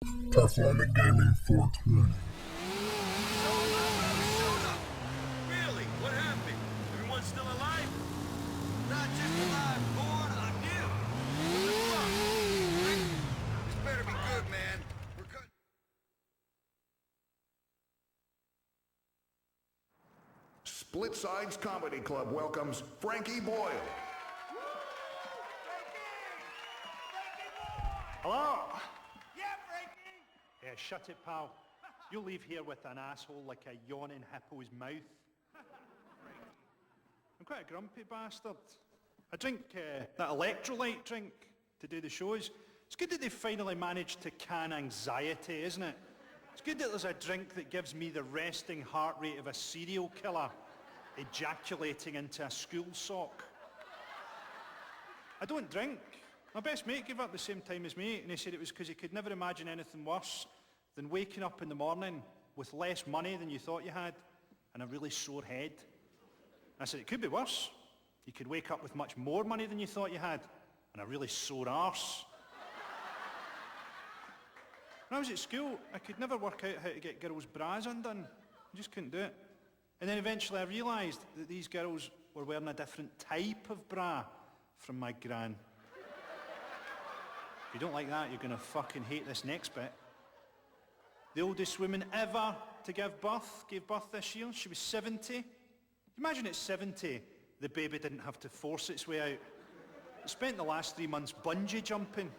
Performing Gaming 420. Really? What happened? Everyone's still alive? Not just alive, born anew. What the fuck? This better be good, man. We're cut. Split Sides Comedy Club welcomes Frankie Boyle. Hello? Yeah, Frankie! Yeah, shut it, pal. You'll leave here with an asshole like a yawning hippo's mouth. I'm quite a grumpy bastard. I drink that electrolyte drink to do the shows. It's good that they finally managed to can anxiety, isn't it? It's good that there's a drink that gives me the resting heart rate of a serial killer ejaculating into a school sock. I don't drink. My best mate gave up the same time as me, and he said it was because he could never imagine anything worse than waking up in the morning with less money than you thought you had and a really sore head. I said, it could be worse. You could wake up with much more money than you thought you had and a really sore arse. When I was at school, I could never work out how to get girls' bras undone. I just couldn't do it. And then eventually I realised that these girls were wearing a different type of bra from my gran. If you don't like that, you're going to fucking hate this next bit. The oldest woman ever to give birth gave birth this year. She was 70. Imagine at 70, the baby didn't have to force its way out. It spent the last 3 months bungee jumping.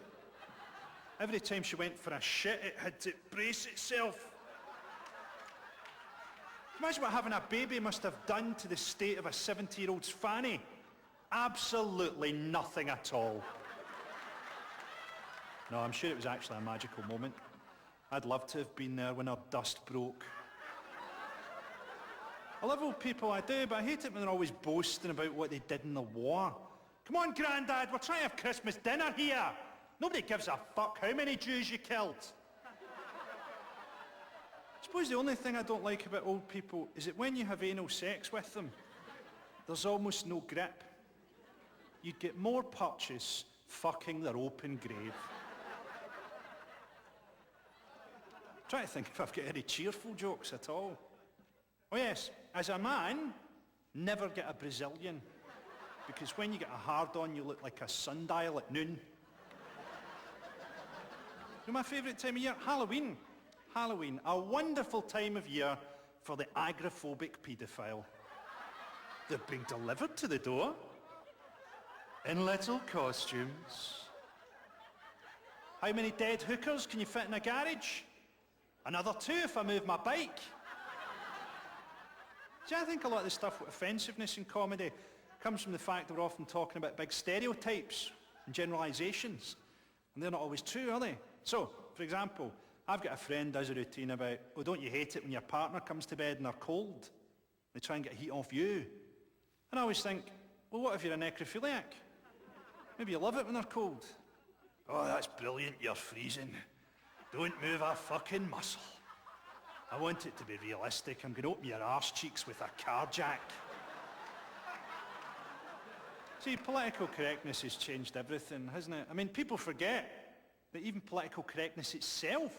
Every time she went for a shit, it had to brace itself. Imagine what having a baby must have done to the state of a 70-year-old's fanny. Absolutely nothing at all. No, I'm sure it was actually a magical moment. I'd love to have been there when her dust broke. I love old people, I do, but I hate it when they're always boasting about what they did in the war. Come on, Grandad, we're trying to have Christmas dinner here. Nobody gives a fuck how many Jews you killed. I suppose the only thing I don't like about old people is that when you have anal sex with them, there's almost no grip. You'd get more purchase fucking their open grave. I'm trying to think if I've got any cheerful jokes at all. Oh yes, as a man, never get a Brazilian. Because when you get a hard-on, you look like a sundial at noon. You know my favourite time of year? Halloween. Halloween, a wonderful time of year for the agoraphobic paedophile. They're being delivered to the door in little costumes. How many dead hookers can you fit in a garage? Another 2 if I move my bike. See, I think a lot of the stuff with offensiveness in comedy comes from the fact that we're often talking about big stereotypes and generalisations. And they're not always true, are they? So, for example, I've got a friend who does a routine about, oh, don't you hate it when your partner comes to bed and they're cold? They try and get heat off you. And I always think, well, what if you're a necrophiliac? Maybe you love it when they're cold. Oh, that's brilliant, you're freezing. Don't move a fucking muscle. I want it to be realistic. I'm going to open your arse cheeks with a car jack. See, political correctness has changed everything, hasn't it? I mean, people forget that even political correctness itself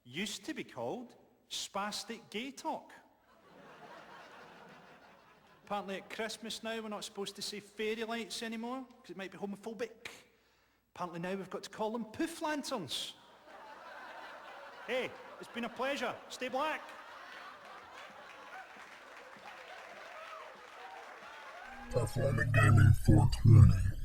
used to be called spastic gay talk. Apparently at Christmas now we're not supposed to say fairy lights anymore because it might be homophobic. Apparently now we've got to call them poof lanterns. Hey, it's been a pleasure. Stay black. Performing Gaming 420.